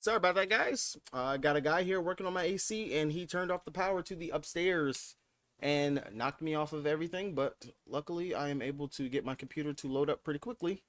Sorry about that, guys. I got a guy here working on my AC, and he turned off the power to the upstairs and knocked me off of everything. But luckily, I am able to get my computer to load up pretty quickly.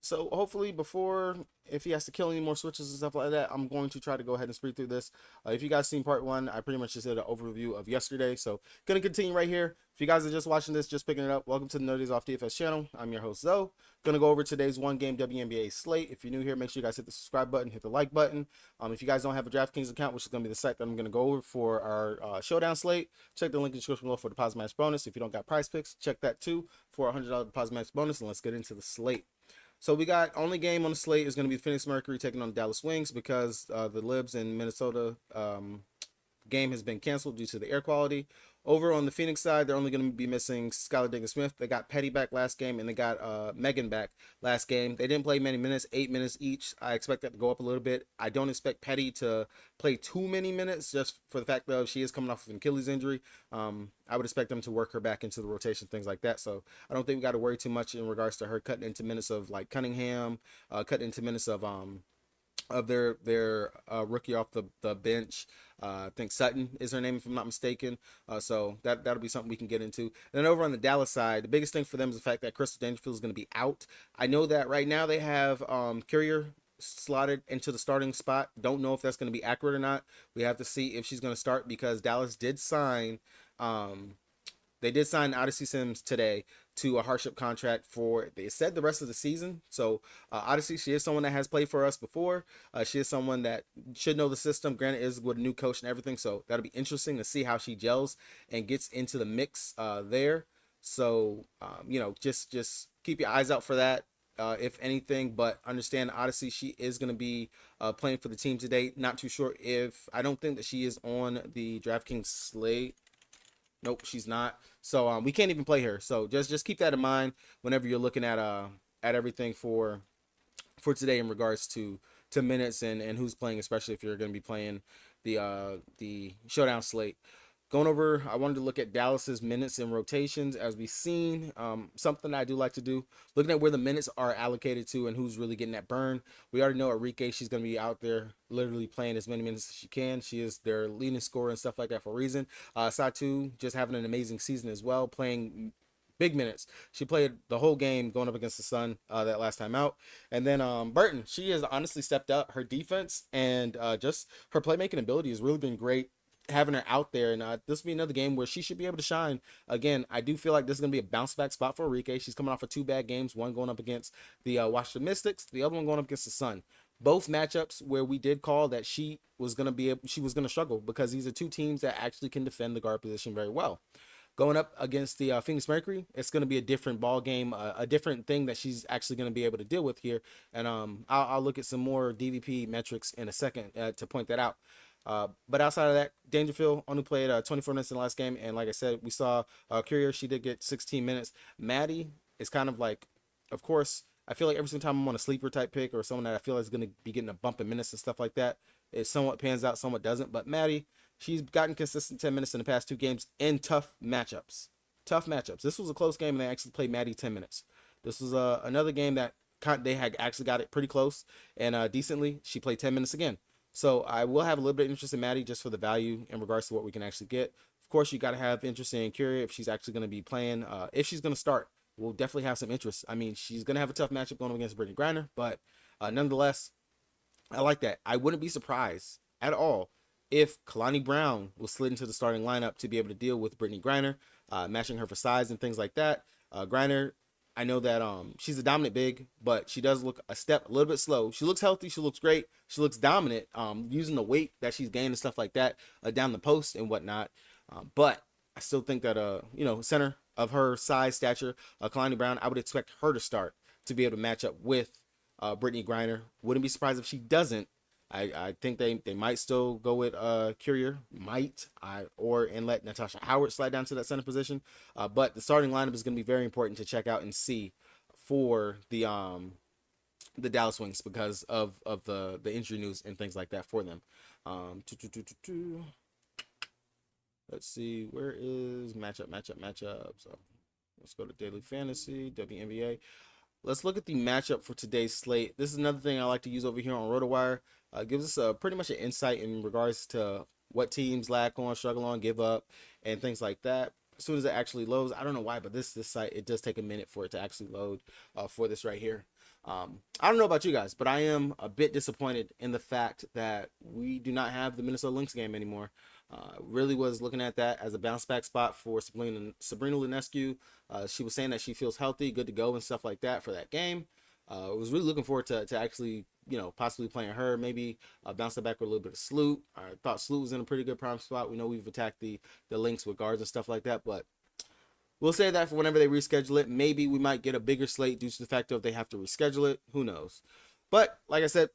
So hopefully before, if he has to kill any more switches and stuff like that, I'm going to try to go ahead and speed through this. If you guys seen part one, I pretty much just did an overview of yesterday. So gonna continue right here. If you guys are just watching this, just picking it up, welcome to the Nerdies Off DFS channel. I'm your host Zoe. Gonna go over today's one game WNBA slate. If you're new here, make sure you guys hit the subscribe button, hit the like button. If you guys don't have a DraftKings account, which is gonna be the site that I'm gonna go over for our showdown slate, check the link in the description below for deposit max bonus. If you don't got prize picks, check that too for a $100 deposit max bonus. And let's get into the slate. So we got only game on the slate is going to be Phoenix Mercury taking on the Dallas Wings because the Libs in Minnesota game has been canceled due to the air quality. Over on the Phoenix side, they're only going to be missing Skylar Diggins-Smith. They got Petty back last game, and they got Megan back last game. They didn't play many minutes, 8 minutes each. I expect that to go up a little bit. I don't expect Petty to play too many minutes just for the fact that she is coming off of an Achilles injury. I would expect them to work her back into the rotation, things like that. So I don't think we got to worry too much in regards to her cutting into minutes of like Cunningham, cutting into minutes of their rookie off the bench. I think Sutton is her name, if I'm not mistaken. So that'll be something we can get into. And then over on the Dallas side, the biggest thing for them is the fact that Crystal Dangerfield is going to be out. I know that right now they have Courier slotted into the starting spot. Don't know if that's going to be accurate or not. We have to see if she's going to start because Dallas did sign Odyssey Sims today to a hardship contract for, they said, the rest of the season. So Odyssey, she is someone that has played for us before. She is someone that should know the system. Granted, is with a new coach and everything. So that'll be interesting to see how she gels and gets into the mix there. So, just keep your eyes out for that. If anything, but understand Odyssey, she is going to be playing for the team today. Not too sure if, I don't think that she is on the DraftKings slate. Nope, she's not. So we can't even play her. So just keep that in mind whenever you're looking at everything for today in regards to minutes and who's playing, especially if you're going to be playing the showdown slate. Going over, I wanted to look at Dallas's minutes and rotations as we've seen. Something I do like to do, looking at where the minutes are allocated to and who's really getting that burn. We already know Enrique, she's going to be out there literally playing as many minutes as she can. She is their leading scorer and stuff like that for a reason. Satu just having an amazing season as well, playing big minutes. She played the whole game going up against the Sun that last time out. And then Burton, she has honestly stepped up her defense and just her playmaking ability has really been great. Having her out there, and this will be another game where she should be able to shine. Again, I do feel like this is going to be a bounce back spot for Enrique. She's coming off of 2 bad games, one going up against the Washington Mystics, the other one going up against the Sun. Both matchups where we did call that she was going to struggle because these are 2 teams that actually can defend the guard position very well. Going up against the Phoenix Mercury, it's going to be a different ball game, a different thing that she's actually going to be able to deal with here. And I'll look at some more DVP metrics in a second to point that out. But outside of that, Dangerfield only played 24 minutes in the last game. And like I said, we saw Courier, she did get 16 minutes. Maddie is kind of like, of course, I feel like every single time I'm on a sleeper type pick or someone that I feel like is going to be getting a bump in minutes and stuff like that, it somewhat pans out, somewhat doesn't. But Maddie, she's gotten consistent 10 minutes in the past 2 games in tough matchups. Tough matchups. This was a close game and they actually played Maddie 10 minutes. This was another game that they had actually got it pretty close and decently. She played 10 minutes again. So I will have a little bit of interest in Maddie just for the value in regards to what we can actually get. Of course, you got to have interest in Curia if she's actually going to be playing. If she's going to start, we'll definitely have some interest. I mean, she's going to have a tough matchup going against Brittany Griner, but nonetheless, I like that. I wouldn't be surprised at all if Kalani Brown was slid into the starting lineup to be able to deal with Brittany Griner, matching her for size and things like that. Griner, I know that she's a dominant big, but she does look a little bit slow. She looks healthy. She looks great. She looks dominant using the weight that she's gained and stuff like that down the post and whatnot. But I still think that, center of her size, stature, Kalani Brown, I would expect her to start to be able to match up with Brittany Griner. Wouldn't be surprised if she doesn't. I think they might still go with Courier, and let Natasha Howard slide down to that center position. But the starting lineup is going to be very important to check out and see for the Dallas Wings because of the injury news and things like that for them. Let's see, where is matchup. So let's go to Daily Fantasy, WNBA. Let's look at the matchup for today's slate. This is another thing I like to use over here on RotoWire. Gives us pretty much an insight in regards to what teams lack on, struggle on, give up, and things like that. As soon as it actually loads, I don't know why, but this site, it does take a minute for it to actually load for this right here. I don't know about you guys, but I am a bit disappointed in the fact that we do not have the Minnesota Lynx game anymore. Really was looking at that as a bounce back spot for Sabrina Ionescu. She was saying that she feels healthy, good to go, and stuff like that for that game. I was really looking forward to actually, possibly playing her, maybe bouncing back with a little bit of Sloot. I thought Sloot was in a pretty good prime spot. We know we've attacked the Lynx with guards and stuff like that, but we'll say that for whenever they reschedule it. Maybe we might get a bigger slate due to the fact that they have to reschedule it. Who knows? But like I said,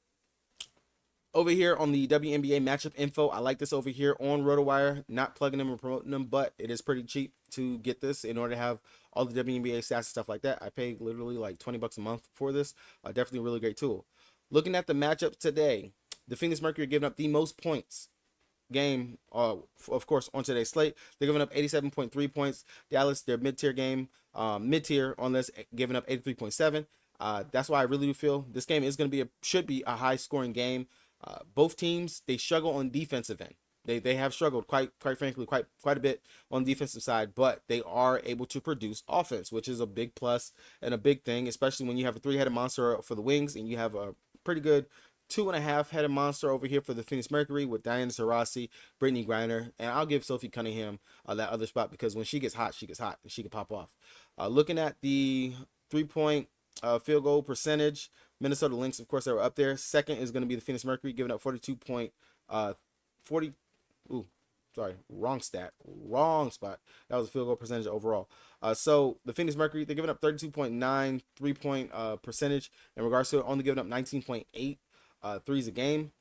over here on the WNBA matchup info, I like this over here on RotoWire. Not plugging them and promoting them, but it is pretty cheap to get this in order to have all the WNBA stats and stuff like that. I pay literally like $20 a month for this. Definitely a really great tool. Looking at the matchup today, the Phoenix Mercury giving up the most points game, of course, on today's slate. They're giving up 87.3 points. Dallas, their mid-tier game, mid-tier on this, giving up 83.7. That's why I really do feel this game is going to be should be a high-scoring game. Both teams, they struggle on defensive end. They have struggled quite frankly quite a bit on the defensive side, but they are able to produce offense, which is a big plus and a big thing, especially when you have a 3-headed monster for the Wings and you have a pretty good 2.5-headed monster over here for the Phoenix Mercury with Diana Taurasi, Brittany Griner, and I'll give Sophie Cunningham that other spot because when she gets hot and she can pop off. Looking at the 3-point field goal percentage, Minnesota Lynx, of course, they were up there. Second is going to be the Phoenix Mercury, giving up 40. Ooh, sorry, wrong spot. That was a field goal percentage overall. So the Phoenix Mercury, they're giving up 32.9 3-point percentage in regards to it, only giving up 19.8 threes a game.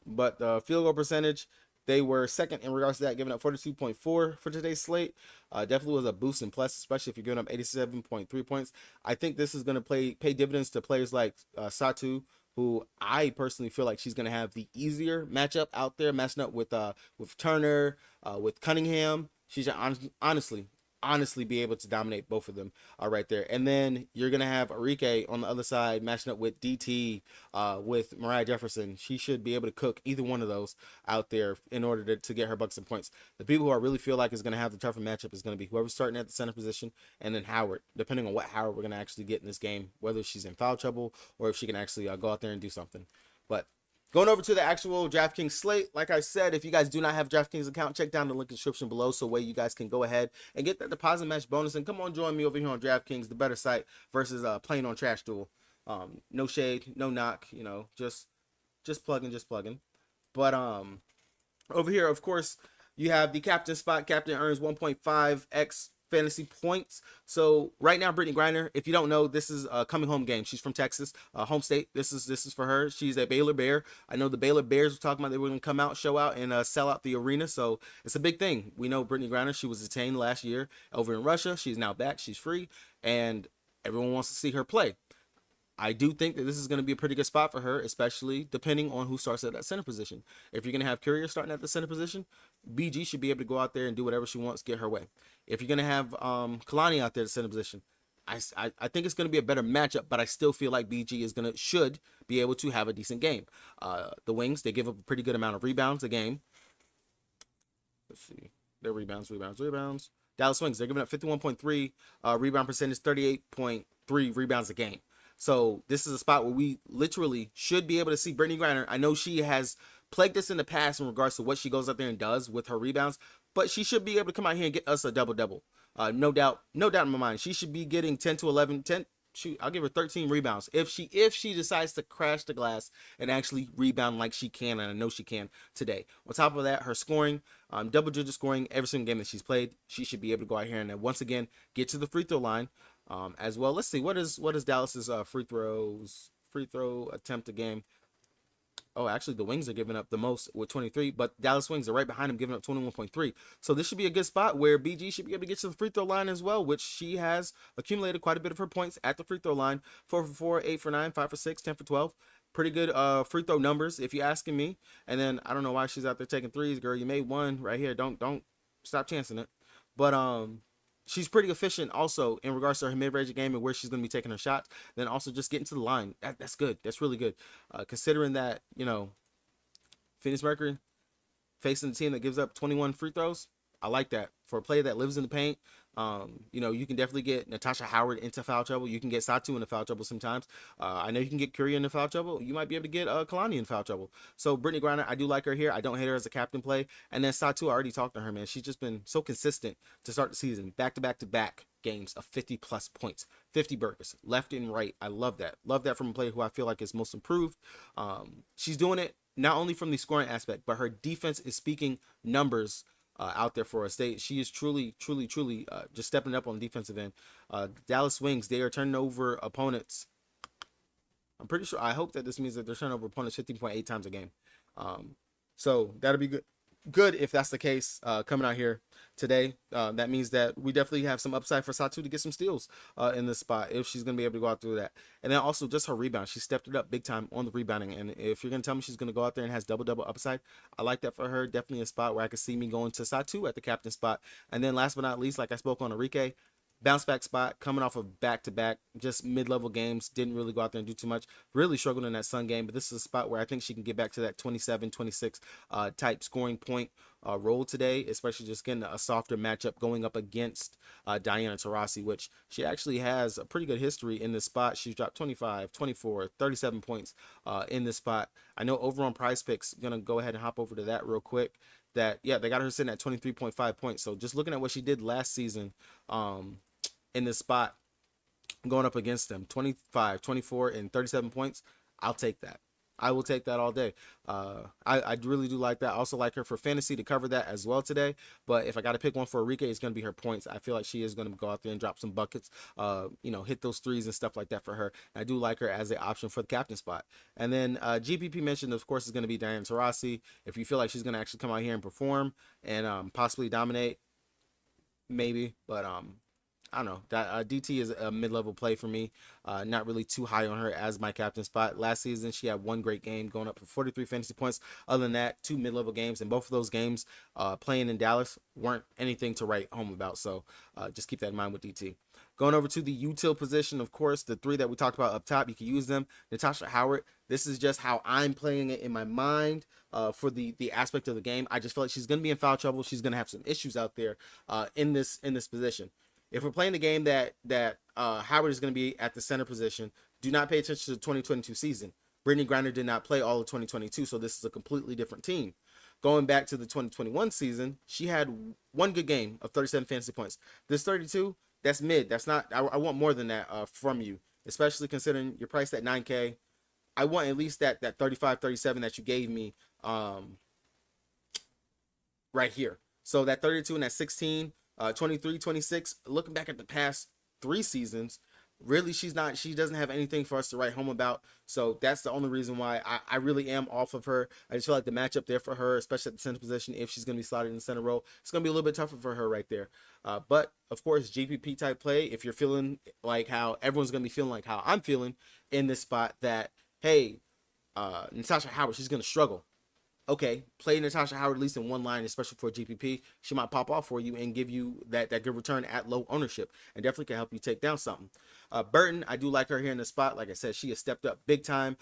But the field goal percentage, they were second in regards to that, giving up 42.4 for today's slate. Definitely was a boost in plus, especially if you're giving up 87.3 points. I think this is going to pay dividends to players like Satu, who I personally feel like she's going to have the easier matchup out there, matching up with Turner, with Cunningham. She should honestly be able to dominate both of them right there. And then you're going to have Enrique on the other side matching up with DT, with Mariah Jefferson. She should be able to cook either one of those out there in order to get her bucks and points. The people who I really feel like is going to have the tougher matchup is going to be whoever's starting at the center position, and then Howard, depending on what Howard we're going to actually get in this game, whether she's in foul trouble or if she can actually go out there and do something. But going over to the actual DraftKings slate, like I said, if you guys do not have a DraftKings account, check down the link in the description below so way you guys can go ahead and get that deposit match bonus. And come on, join me over here on DraftKings, the better site versus playing on Trash Duel. No shade, no knock, just plugging. But over here, of course, you have the captain spot. Captain earns 1.5x fantasy points. So right now, Brittany Griner, if you don't know, this is a coming home game. She's from Texas, home state. This is for her. She's a Baylor Bear. I know the Baylor Bears were talking about they were going to come out, show out, and sell out the arena. So it's a big thing. We know Brittany Griner, she was detained last year over in Russia. She's now back. She's free, and everyone wants to see her play. I do think that this is going to be a pretty good spot for her, especially depending on who starts at that center position. If you're going to have Courier starting at the center position, BG should be able to go out there and do whatever she wants, get her way. If you're going to have Kalani out there at the center position, I think it's going to be a better matchup, but I still feel like BG should be able to have a decent game. The Wings, they give up a pretty good amount of rebounds a game. Let's see. Their rebounds. Dallas Wings, they're giving up 51.3 rebound percentage, 38.3 rebounds a game. So this is a spot where we literally should be able to see Brittany Griner. I know she has plagued us in the past in regards to what she goes out there and does with her rebounds, but she should be able to come out here and get us a double-double. No doubt in my mind. She should be getting 10 to 11, 10. Shoot, I'll give her 13 rebounds if she decides to crash the glass and actually rebound like she can, and I know she can today. On top of that, her scoring, double-digit scoring every single game that she's played. She should be able to go out here and once again get to the free throw line. As well, let's see what is Dallas's free throw attempt a game. Oh, actually, the Wings are giving up the most with 23, but Dallas Wings are right behind them, giving up 21.3. So this should be a good spot where BG should be able to get to the free throw line as well, which she has accumulated quite a bit of her points at the free throw line. 4 for 4, 8 for 9, 5 for 6, 10 for 12. Pretty good free throw numbers, if you're asking me. And then I don't know why she's out there taking threes, girl. You made one right here. Don't stop chancing it. But she's pretty efficient also in regards to her mid-range game and where she's going to be taking her shots. Then also just getting to the line. That's good. That's really good. Considering that, Phoenix Mercury facing a team that gives up 21 free throws. I like that. For a player that lives in the paint, you can definitely get Natasha Howard into foul trouble. You can get Satu into foul trouble sometimes. I know you can get Curie into foul trouble. You might be able to get Kalani in foul trouble. So Brittany Griner, I do like her here. I don't hate her as a captain play. And then Satu, I already talked to her, man. She's just been so consistent to start the season. Back-to-back-to-back games of 50-plus points. 50 burgers, left and right. I love that. Love that from a player who I feel like is most improved. She's doing it not only from the scoring aspect, but her defense is speaking numbers out there for us. She is truly just stepping up on the defensive end. Dallas Wings, they are turning over opponents. I'm pretty sure. I hope that this means that they're turning over opponents 15.8 times a game. So that'll be good. Good if that's the case coming out here today. That means that we definitely have some upside for Satu to get some steals in this spot if she's going to be able to go out through that. And then also just her rebound. She stepped it up big time on the rebounding. And if you're going to tell me she's going to go out there and has double upside, I like that for her. Definitely a spot where I could see me going to Satu at the captain spot. And then last but not least, like I spoke on Enrique, bounce back spot coming off of back-to-back just mid-level games, didn't really go out there and do too much, really struggled in that Sun game, but this is a spot where I think she can get back to that 27-26 type scoring point role today, especially just getting a softer matchup going up against Diana Taurasi, which she actually has a pretty good history in this spot. She's dropped 25, 24, 37 points in this spot. I know over on Prize Picks, gonna go ahead and hop over to that real quick, that they got her sitting at 23.5 points. So just looking at what she did last season in this spot going up against them, 25, 24, and 37 points, I'll take that. I will take that all day. I really do like that. I also like her for fantasy to cover that as well today. But if I got to pick one for Enrique, it's going to be her points. I feel like she is going to go out there and drop some buckets, hit those threes and stuff like that for her. And I do like her as an option for the captain spot. And then GPP mentioned, of course, is going to be Diana Taurasi. If you feel like she's going to actually come out here and perform and possibly dominate, maybe. But I don't know. That DT is a mid-level play for me. Not really too high on her as my captain spot. Last season, she had one great game going up for 43 fantasy points. Other than that, two mid-level games, and both of those games playing in Dallas weren't anything to write home about. So just keep that in mind with DT. Going over to the util position, of course, the three that we talked about up top, you can use them. Natasha Howard, this is just how I'm playing it in my mind for the aspect of the game. I just feel like she's going to be in foul trouble. She's going to have some issues out there in this position. If we're playing the game that Howard is going to be at the center position, do not pay attention to the 2022 season. Brittany Griner did not play all of 2022, so this is a completely different team. Going back to the 2021 season, she had one good game of 37 fantasy points. This 32, that's mid. That's not. I want more than that from you, especially considering you're priced at 9K. I want at least that 35, 37 that you gave me right here. So that 32 and that 16. 23, 26, looking back at the past 3 seasons, really she doesn't have anything for us to write home about. So that's the only reason why I really am off of her. I just feel like the matchup there for her, especially at the center position, if she's going to be slotted in the center role, it's going to be a little bit tougher for her right there. But of course, GPP type play, if you're feeling like how everyone's going to be feeling like how I'm feeling in this spot, that, hey, Natasha Howard, she's going to struggle. Okay, play Natasha Howard at least in one line, especially for GPP. She might pop off for you and give you that good return at low ownership, and definitely can help you take down something. Burton, I do like her here in the spot. Like I said, she has stepped up big time.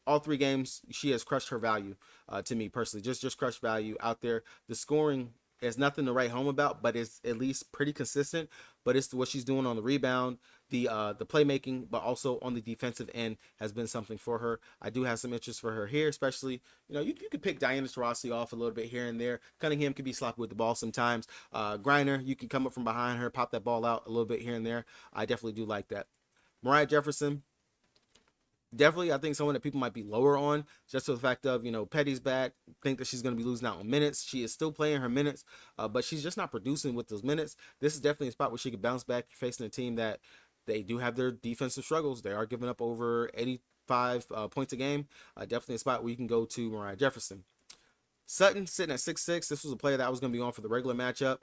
All 3 games, she has crushed her value to me personally. Just crushed value out there. The scoring is nothing to write home about, but it's at least pretty consistent. But it's what she's doing on the rebound, the playmaking, but also on the defensive end has been something for her. I do have some interest for her here, especially, you could pick Diana Taurasi off a little bit here and there. Cunningham could be sloppy with the ball sometimes. Griner, you can come up from behind her, pop that ball out a little bit here and there. I definitely do like that. Mariah Jefferson, definitely, I think someone that people might be lower on, just for the fact of, Petty's back, think that she's going to be losing out on minutes. She is still playing her minutes, but she's just not producing with those minutes. This is definitely a spot where she could bounce back facing a team that they do have their defensive struggles. They are giving up over 85 points a game. Definitely a spot where you can go to Mariah Jefferson. Sutton sitting at 6'6". This was a player that I was going to be on for the regular matchup.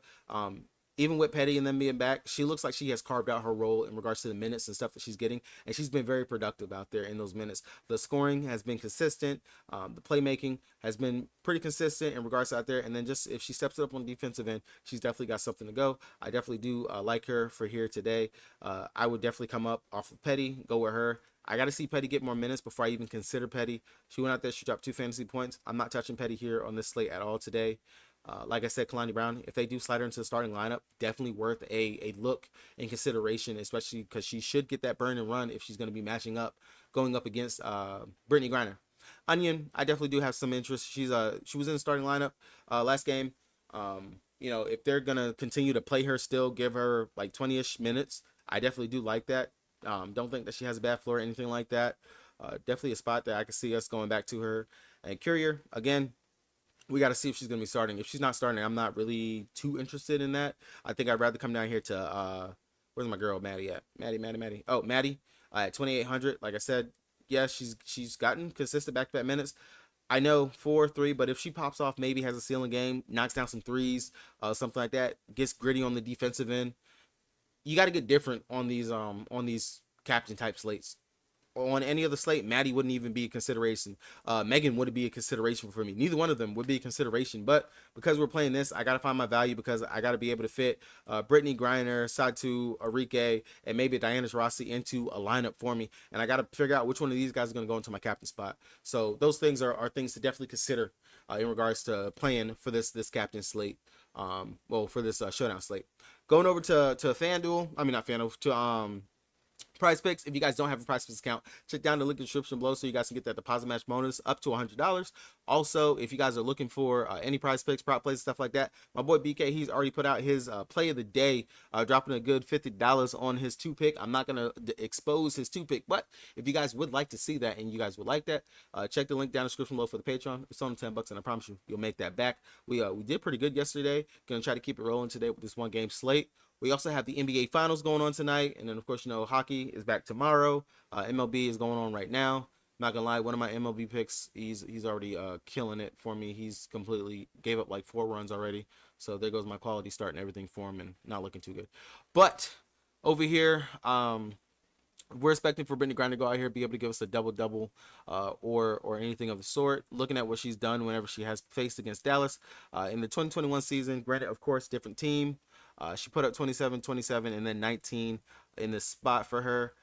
even with Petty and them being back, she looks like she has carved out her role in regards to the minutes and stuff that she's getting, and she's been very productive out there in those minutes. The scoring has been consistent, the playmaking has been pretty consistent in regards to out there, and then just if she steps it up on the defensive end, she's definitely got something to go. I definitely do like her for here today. I would definitely come up off of Petty, go with her. I got to see Petty get more minutes before I even consider Petty. She went out there, she dropped 2 fantasy points. I'm not touching Petty here on this slate at all today. Like I said, Kalani Brown, if they do slide her into the starting lineup, definitely worth a look and consideration, especially because she should get that burn and run if she's going to be matching up, going up against Brittany Griner. Onion, I definitely do have some interest. She was in the starting lineup last game. If they're going to continue to play her still, give her like 20-ish minutes, I definitely do like that. Don't think that she has a bad floor or anything like that. Definitely a spot that I could see us going back to her. And Courier, again, we got to see if she's going to be starting. If she's not starting, I'm not really too interested in that. I think I'd rather come down here to, where's my girl Maddie at? Maddie. Oh, Maddie at 2,800. Like I said, yeah, she's gotten consistent back-to-back minutes. I know 4-3, but if she pops off, maybe has a ceiling game, knocks down some threes, something like that, gets gritty on the defensive end. You got to get different on these captain type slates. On any other slate, Maddie wouldn't even be a consideration. Megan wouldn't be a consideration for me. Neither one of them would be a consideration. But because we're playing this, I got to find my value because I got to be able to fit Brittany Griner, Satu, Arike, and maybe Diana Taurasi into a lineup for me. And I got to figure out which one of these guys is going to go into my captain spot. So those things are things to definitely consider in regards to playing for this captain slate. For this showdown slate. Going over to FanDuel. I mean, not FanDuel. To Prize Picks. If you guys don't have a Prize Picks account, check down the link in the description below so you guys can get that deposit match bonus up to $100. Also, if you guys are looking for any Prize Picks, prop plays, stuff like that, my boy BK, he's already put out his play of the day, dropping a good $50 on his 2-pick. I'm not going to expose his 2-pick, but if you guys would like to see that and you guys would like that, check the link down in the description below for the Patreon. It's only $10 and I promise you'll make that back. We did pretty good yesterday. Going to try to keep it rolling today with this 1-game slate. We also have the NBA Finals going on tonight. And then, of course, hockey is back tomorrow. MLB is going on right now. Not going to lie, one of my MLB picks, he's already killing it for me. He's completely gave up like 4 runs already. So there goes my quality start and everything for him and not looking too good. But over here, we're expecting for Brittany Griner to go out here, be able to give us a double-double or anything of the sort. Looking at what she's done whenever she has faced against Dallas in the 2021 season. Granted, of course, different team. She put up 27, 27, and then 19 in this spot for her.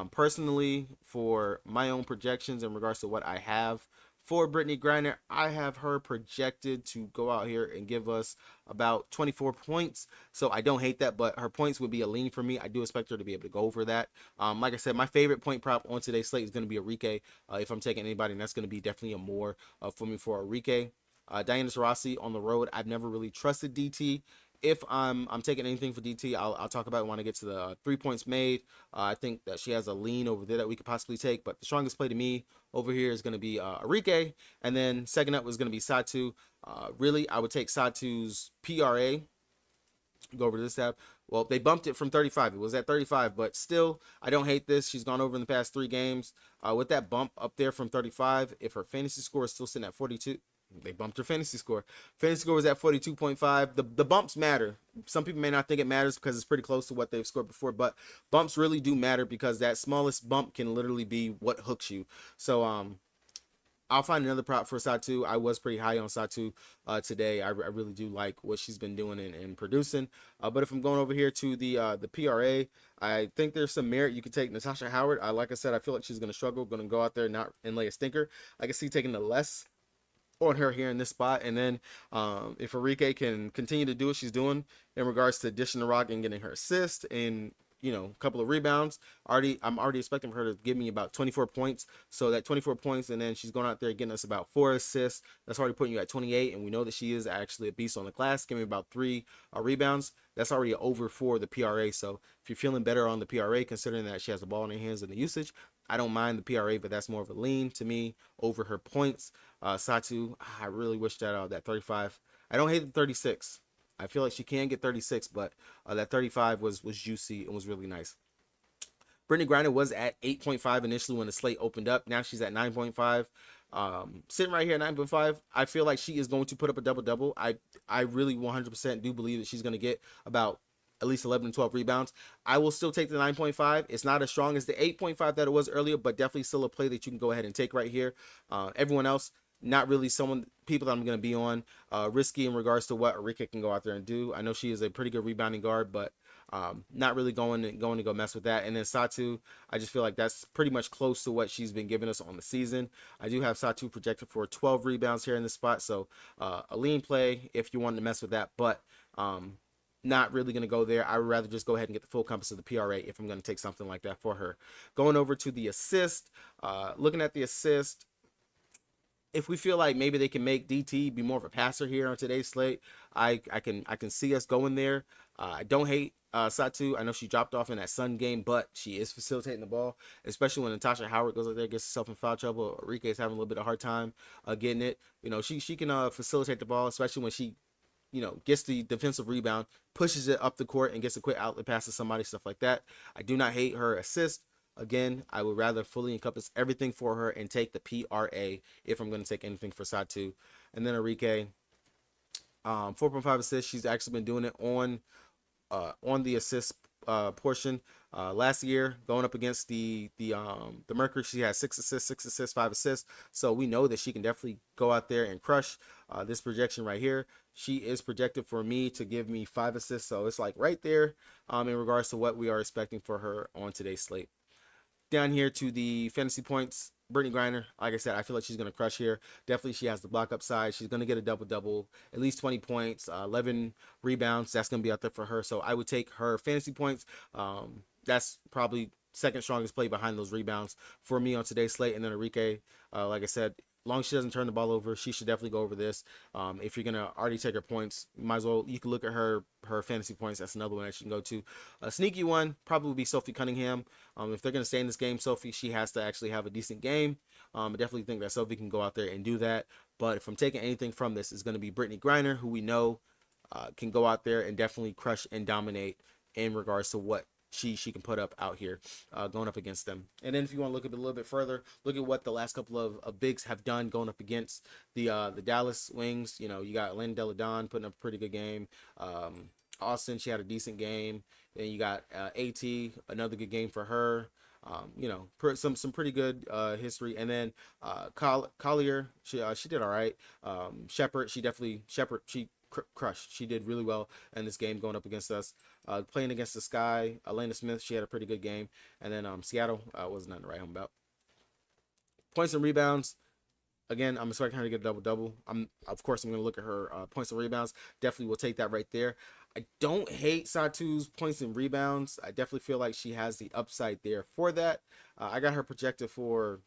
Personally, for my own projections in regards to what I have for Brittany Griner, I have her projected to go out here and give us about 24 points. So I don't hate that, but her points would be a lean for me. I do expect her to be able to go over that. Like I said, my favorite point prop on today's slate is going to be Arike. If I'm taking anybody, and that's going to be definitely a more for me for Arike. Diana Taurasi on the road, I've never really trusted DT. If I'm taking anything for DT, I'll talk about it when I get to the 3 points made. I think that she has a lean over there that we could possibly take, but the strongest play to me over here is going to be Arike, and then second up was going to be Satu. Really, I would take Satu's PRA. Go over to this tab. Well, they bumped it from 35. It was at 35, but still, I don't hate this. She's gone over in the past 3 games. With that bump up there from 35, if her fantasy score is still sitting at 42, they bumped her fantasy score. Fantasy score was at 42.5. The bumps matter. Some people may not think it matters because it's pretty close to what they've scored before, but bumps really do matter because that smallest bump can literally be what hooks you. So I'll find another prop for Satu. I was pretty high on Satu today. I really do like what she's been doing and producing. But if I'm going over here to the PRA, I think there's some merit. You could take Natasha Howard. Like I said, I feel like she's going to struggle, going to go out there and lay a stinker. I can see taking the less on her here in this spot, and then if Arike can continue to do what she's doing in regards to dishing the rock and getting her assist and a couple of rebounds, I'm already expecting her to give me about 24 points. So that 24 points, and then she's going out there getting us about 4 assists. That's already putting you at 28, and we know that she is actually a beast on the glass. Give me about 3 rebounds. That's already over for the PRA. So if you're feeling better on the PRA, considering that she has the ball in her hands and the usage, I don't mind the PRA, but that's more of a lean to me over her points. Satu, I really wish that that 35. I don't hate the 36. I feel like she can get 36, but that 35 was juicy and was really nice. Brittany Griner was at 8.5 initially when the slate opened up. Now she's at 9.5. Sitting right here at 9.5, I feel like she is going to put up a double-double. I really 100% do believe that she's going to get about at least 11 to 12 rebounds. I will still take the 9.5. It's not as strong as the 8.5 that it was earlier, but definitely still a play that you can go ahead and take right here. Everyone else, not really people that I'm going to be on. Risky in regards to what Arika can go out there and do. I know she is a pretty good rebounding guard, but not really going to go mess with that. And then Satu, I just feel like that's pretty much close to what she's been giving us on the season. I do have Satu projected for 12 rebounds here in this spot, so a lean play if you want to mess with that, but not really going to go there. I would rather just go ahead and get the full compass of the PRA if I'm going to take something like that for her. Going over to the assist, looking at the assist, if we feel like maybe they can make DT be more of a passer here on today's slate, I can see us going there. I don't hate Satu. I know she dropped off in that Sun game, but she is facilitating the ball, especially when Natasha Howard goes out there, gets herself in foul trouble. Arika is having a little bit of a hard time getting it. You know, she can facilitate the ball, especially when she, you know, gets the defensive rebound, pushes it up the court, and gets a quick outlet pass to somebody, stuff like that. I do not hate her assist. Again, I would rather fully encompass everything for her and take the PRA if I'm going to take anything for Satu. And then Arike, 4.5 assists. She's actually been doing it on the assist portion. Last year, going up against the Mercury, she had 6 assists, 5 assists. So we know that she can definitely go out there and crush this projection right here. She is projected for me to give me 5 assists. So it's like right there in regards to what we are expecting for her on today's slate. Down here to the fantasy points, Brittney Griner, like I said, I feel like she's going to crush here. Definitely she has the block upside. She's going to get a double-double, at least 20 points, 11 rebounds. That's going to be out there for her. So I would take her fantasy points. That's probably second strongest play behind those rebounds for me on today's slate. And then Arike, like I said, as long as she doesn't turn the ball over, she should definitely go over this. If you're gonna already take her points, you might as well, you can look at her fantasy points. That's another one that you can go to. A sneaky one probably would be Sophie Cunningham. If they're gonna stay in this game, Sophie, she has to actually have a decent game. I definitely think that Sophie can go out there and do that. But if I'm taking anything from this, it's gonna be Brittney Griner, who we know can go out there and definitely crush and dominate in regards to what she can put up out here going up against them. And then if you want to look a little bit further, look at what the last couple of bigs have done going up against the Dallas Wings. You know, you got Lynn Deladon putting up a pretty good game. Austin, she had a decent game. Then you got AT, another good game for her. You know, some pretty good history. And then Collier, she did all right. Shepard, she crushed. She did really well in this game going up against us. Playing against the Sky, Elena Smith, she had a pretty good game. And then Seattle was nothing to write home about. Points and rebounds. Again, I'm expecting her to get a double-double. Of course, I'm going to look at her points and rebounds. Definitely will take that right there. I don't hate Satu's points and rebounds. I definitely feel like she has the upside there for that. I got her projected for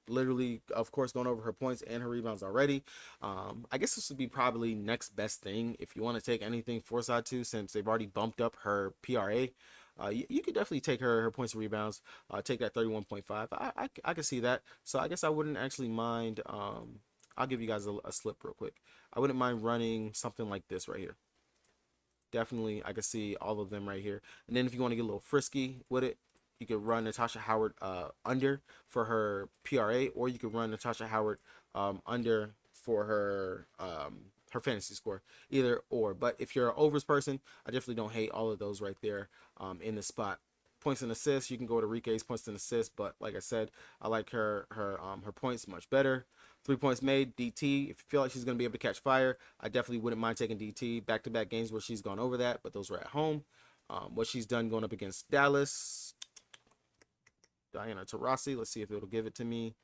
literally, of course, going over her points and her rebounds already. I guess this would be probably next best thing if you want to take anything for Satu, since they've already bumped up her PRA. You could definitely take her points and rebounds, take that 31.5. I can see that. So I guess I wouldn't actually mind. I'll give you guys a slip real quick. I wouldn't mind running something like this right here. Definitely, I can see all of them right here. And then if you want to get a little frisky with it, you could run Natasha Howard under for her PRA, or you could run Natasha Howard under for her fantasy score. Either or. But if you're an overs person, I definitely don't hate all of those right there in the spot. Points and assists, you can go to Rike's points and assists, but like I said, I like her points much better. 3 points made, DT. If you feel like she's going to be able to catch fire, I definitely wouldn't mind taking DT. Back-to-back games where she's gone over that, but those were at home. What she's done going up against Dallas, Diana Taurasi. Let's see if it'll give it to me.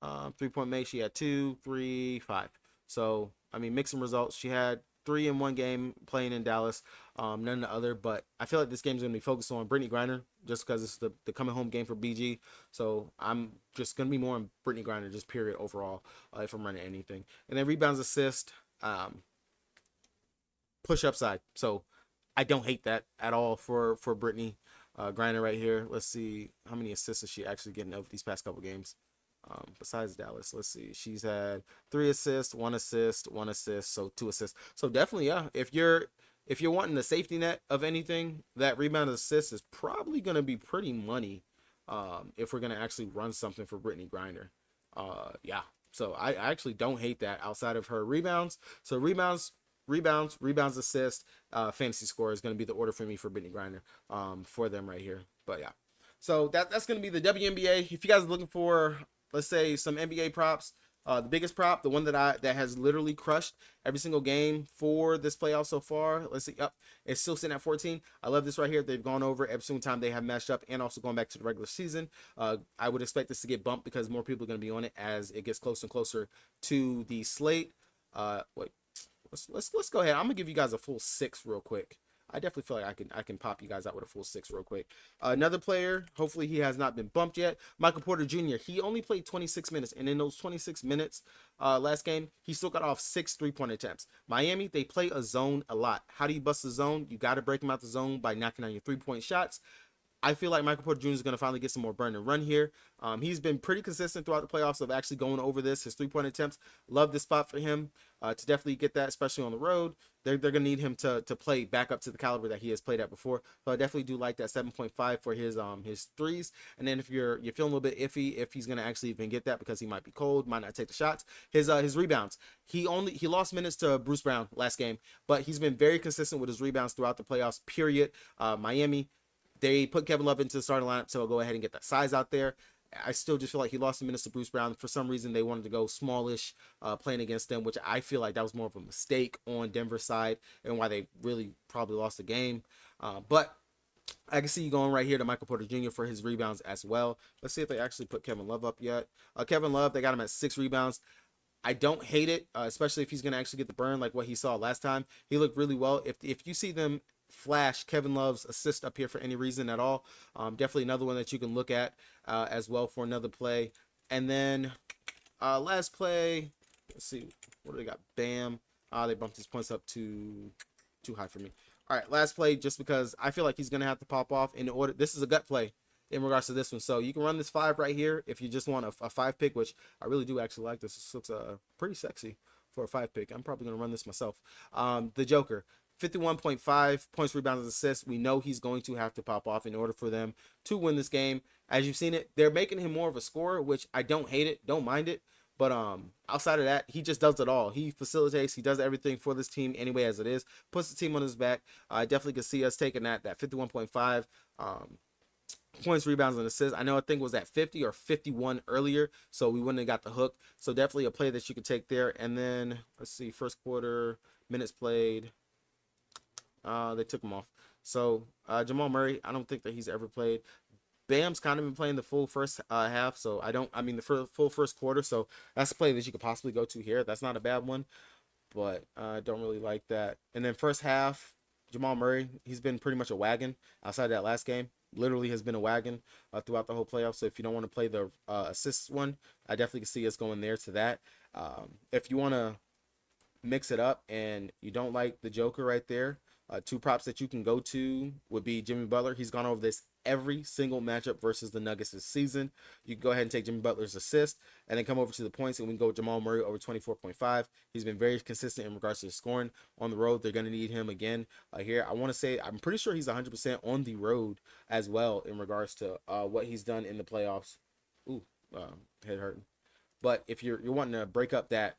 3-point made. She had 2, 3, 5. So, I mean, mixing results. She had 3 in one game playing in Dallas, none in the other. But I feel like this game's going to be focused on Brittney Griner just because it's the coming home game for BG. So I'm just going to be more on Brittney Griner, just period overall, if I'm running anything. And then rebounds, assist, push upside. So I don't hate that at all for Brittney Griner right here. Let's see how many assists is she actually getting over these past couple games. Besides Dallas, let's see. She's had 3 assists, 1 assist, 1 assist, so 2 assists. So definitely, yeah. If you're wanting the safety net of anything, that rebound assist is probably going to be pretty money. If we're going to actually run something for Brittney Griner, yeah. So I actually don't hate that outside of her rebounds. So rebounds, rebounds, assists, fantasy score is going to be the order for me for Brittany Griner for them right here. But yeah, so that's going to be the WNBA. If you guys are looking for, let's say, some NBA props, the biggest prop, the one that has literally crushed every single game for this playoff so far. Let's see, up, it's still sitting at 14. I love this right here. They've gone over every single time they have matched up, and also going back to the regular season. I would expect this to get bumped because more people are going to be on it as it gets closer and closer to the slate. Wait, let's go ahead. I'm gonna give you guys a full 6 real quick. I definitely feel like I can pop you guys out with a full 6 real quick. Another player, hopefully he has not been bumped yet. Michael Porter Jr. He only played 26 minutes, and in those 26 minutes last game, he still got off 6 3-point attempts. Miami, they play a zone a lot. How do you bust the zone? You got to break them out the zone by knocking down your 3-point shots. I feel like Michael Porter Jr. is going to finally get some more burn and run here. He's been pretty consistent throughout the playoffs of actually going over this. His 3-point attempts, love this spot for him to definitely get that, especially on the road. They're going to need him to play back up to the caliber that he has played at before. So I definitely do like that 7.5 for his threes. And then if you're feeling a little bit iffy if he's going to actually even get that because he might be cold, might not take the shots. His rebounds. He lost minutes to Bruce Brown last game, but he's been very consistent with his rebounds throughout the playoffs. Period. Miami, they put Kevin Love into the starting lineup, so I'll go ahead and get that size out there. I still just feel like he lost the minutes to Bruce Brown. For some reason, they wanted to go smallish playing against them, which I feel like that was more of a mistake on Denver's side and why they really probably lost the game. But I can see you going right here to Michael Porter Jr. for his rebounds as well. Let's see if they actually put Kevin Love up yet. Kevin Love, they got him at 6 rebounds. I don't hate it, especially if he's going to actually get the burn like what he saw last time. He looked really well. If you see them flash Kevin Love's assist up here for any reason at all, definitely another one that you can look at as well for another play. And then last play, let's see, what do they got? Bam. They bumped his points up too high for me. All right, last play, just because I feel like he's going to have to pop off in order. This is a gut play in regards to this one. So you can run this 5 right here if you just want a 5 pick, which I really do actually like this. This looks pretty sexy for a 5 pick. I'm probably going to run this myself. The Joker, 51.5 points, rebounds, assists. We know he's going to have to pop off in order for them to win this game. As you've seen it, they're making him more of a scorer, which I don't hate it, don't mind it. But outside of that, he just does it all. He facilitates. He does everything for this team anyway as it is. Puts the team on his back. I definitely could see us taking that 51.5 points, rebounds, and assists. I think it was at 50 or 51 earlier, so we wouldn't have got the hook. So definitely a play that you could take there. And then let's see, first quarter minutes played. They took him off. So Jamal Murray, I don't think that he's ever played. Bam's kind of been playing the full first half, so the full first quarter. So that's a play that you could possibly go to here. That's not a bad one, but I don't really like that. And then first half, Jamal Murray, he's been pretty much a wagon outside of that last game. Literally has been a wagon throughout the whole playoff. So if you don't want to play the assists one, I definitely can see us going there to that. If you want to mix it up and you don't like the Joker right there, 2 props that you can go to would be Jimmy Butler. He's gone over this every single matchup versus the Nuggets this season. You can go ahead and take Jimmy Butler's assist and then come over to the points, and we can go with Jamal Murray over 24.5. He's been very consistent in regards to his scoring on the road. They're going to need him again here. I want to say I'm pretty sure he's 100% on the road as well in regards to what he's done in the playoffs. Ooh, head hurting. But if you're wanting to break up that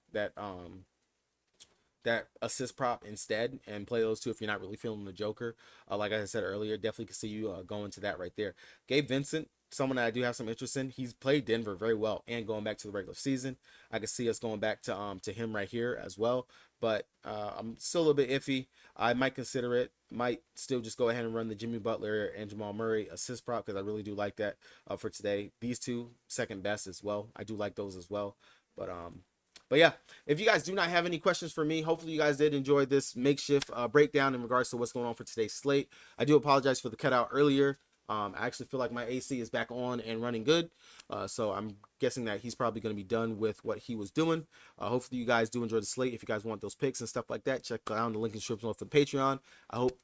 assist prop instead and play those 2 if you're not really feeling the Joker, like I said earlier, definitely can see you going to that right there. Gabe Vincent, someone that I do have some interest in. He's played Denver very well, and going back to the regular season, I can see us going back to him right here as well. But I'm still a little bit iffy. I might consider it. Might still just go ahead and run the Jimmy Butler and Jamal Murray assist prop because I really do like that for today. These 2 second best as well. I do like those as well. But yeah, if you guys do not have any questions for me, hopefully you guys did enjoy this makeshift breakdown in regards to what's going on for today's slate. I do apologize for the cutout earlier. I actually feel like my AC is back on and running good. So I'm guessing that he's probably going to be done with what he was doing. Hopefully you guys do enjoy the slate. If you guys want those picks and stuff like that, check down the link in the description for the Patreon. I hope